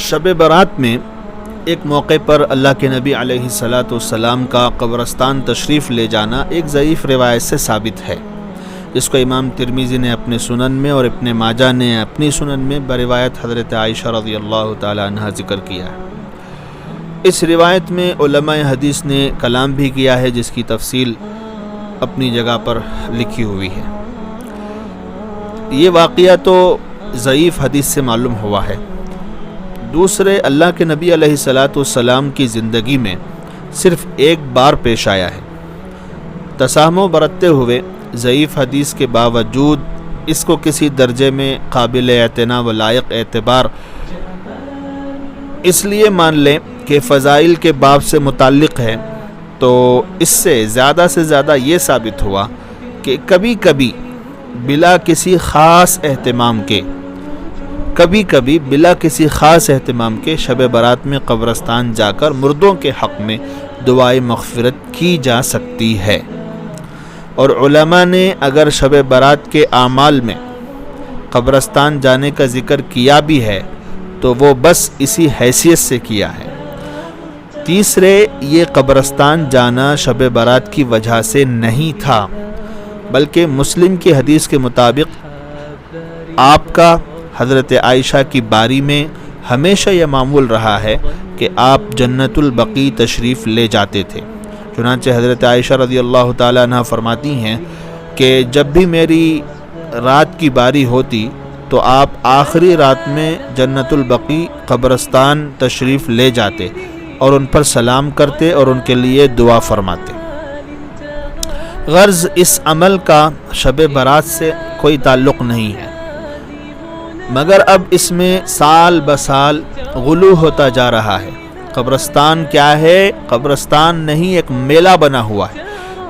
شب برات میں ایک موقع پر اللہ کے نبی علیہ الصلاۃ والسلام کا قبرستان تشریف لے جانا ایک ضعیف روایت سے ثابت ہے، جس کو امام ترمذی نے اپنے سنن میں اور ابن ماجہ نے اپنی سنن میں بروایت حضرت عائشہ رضی اللہ تعالی عنہا ذکر کیا ہے۔ اس روایت میں علماء حدیث نے کلام بھی کیا ہے، جس کی تفصیل اپنی جگہ پر لکھی ہوئی ہے۔ یہ واقعہ تو ضعیف حدیث سے معلوم ہوا ہے۔ دوسرے، اللہ کے نبی علیہ الصلاۃ والسلام کی زندگی میں صرف ایک بار پیش آیا ہے۔ تسامح برتتے ہوئے ضعیف حدیث کے باوجود اس کو کسی درجے میں قابل اعتنا و لائق اعتبار اس لیے مان لیں کہ فضائل کے باب سے متعلق ہے، تو اس سے زیادہ یہ ثابت ہوا کہ کبھی کبھی بلا کسی خاص اہتمام کے شب برات میں قبرستان جا کر مردوں کے حق میں دعائے مغفرت کی جا سکتی ہے۔ اور علماء نے اگر شب برات کے اعمال میں قبرستان جانے کا ذکر کیا بھی ہے تو وہ بس اسی حیثیت سے کیا ہے۔ تیسرے، یہ قبرستان جانا شب برات کی وجہ سے نہیں تھا، بلکہ مسلم کی حدیث کے مطابق آپ کا حضرت عائشہ کی باری میں ہمیشہ یہ معمول رہا ہے کہ آپ جنت البقیع تشریف لے جاتے تھے۔ چنانچہ حضرت عائشہ رضی اللہ تعالیٰ عنہ فرماتی ہیں کہ جب بھی میری رات کی باری ہوتی تو آپ آخری رات میں جنت البقیع قبرستان تشریف لے جاتے اور ان پر سلام کرتے اور ان کے لیے دعا فرماتے۔ غرض اس عمل کا شب برات سے کوئی تعلق نہیں ہے، مگر اب اس میں سال بسال غلو ہوتا جا رہا ہے۔ قبرستان کیا ہے؟ قبرستان نہیں، ایک میلہ بنا ہوا ہے۔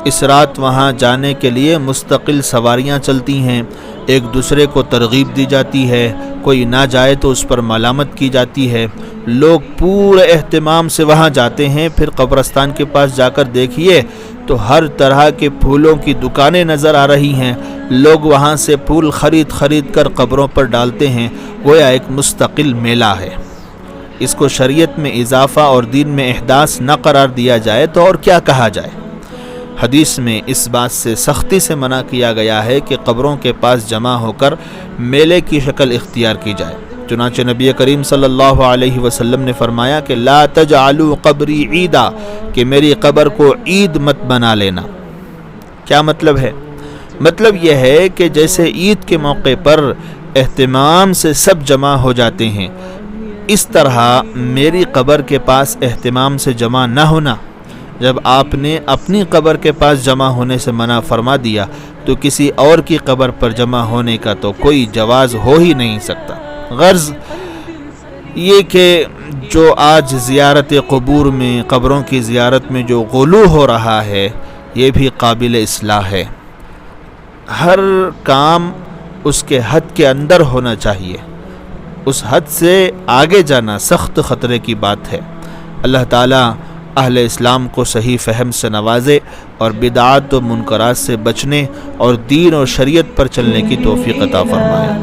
اس رات وہاں جانے کے لیے مستقل سواریاں چلتی ہیں، ایک دوسرے کو ترغیب دی جاتی ہے، کوئی نہ جائے تو اس پر ملامت کی جاتی ہے۔ لوگ پورے اہتمام سے وہاں جاتے ہیں۔ پھر قبرستان کے پاس جا کر دیکھیے تو ہر طرح کے پھولوں کی دکانیں نظر آ رہی ہیں۔ لوگ وہاں سے پھول خرید کر قبروں پر ڈالتے ہیں، گویا ایک مستقل میلہ ہے۔ اس کو شریعت میں اضافہ اور دین میں احداث نہ قرار دیا جائے تو اور کیا کہا جائے؟ حدیث میں اس بات سے سختی سے منع کیا گیا ہے کہ قبروں کے پاس جمع ہو کر میلے کی شکل اختیار کی جائے۔ چنانچہ نبی کریم صلی اللہ علیہ وسلم نے فرمایا کہ لا تجعلوا قبری عیدا، کہ میری قبر کو عید مت بنا لینا۔ کیا مطلب ہے؟ مطلب یہ ہے کہ جیسے عید کے موقع پر اہتمام سے سب جمع ہو جاتے ہیں، اس طرح میری قبر کے پاس اہتمام سے جمع نہ ہونا۔ جب آپ نے اپنی قبر کے پاس جمع ہونے سے منع فرما دیا تو کسی اور کی قبر پر جمع ہونے کا تو کوئی جواز ہو ہی نہیں سکتا۔ غرض یہ کہ جو آج زیارت قبور میں، قبروں کی زیارت میں جو غلو ہو رہا ہے، یہ بھی قابل اصلاح ہے۔ ہر کام اس کے حد کے اندر ہونا چاہیے، اس حد سے آگے جانا سخت خطرے کی بات ہے۔ اللہ تعالیٰ اہل اسلام کو صحیح فہم سے نوازے اور بدعات و منکرات سے بچنے اور دین اور شریعت پر چلنے کی توفیق عطا فرمائے۔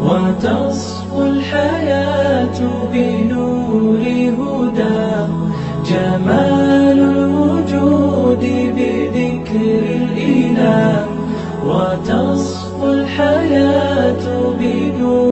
وتصفو الحياة بنور هدى جمال الوجود بذكر الإله وتصفو الحياة بنور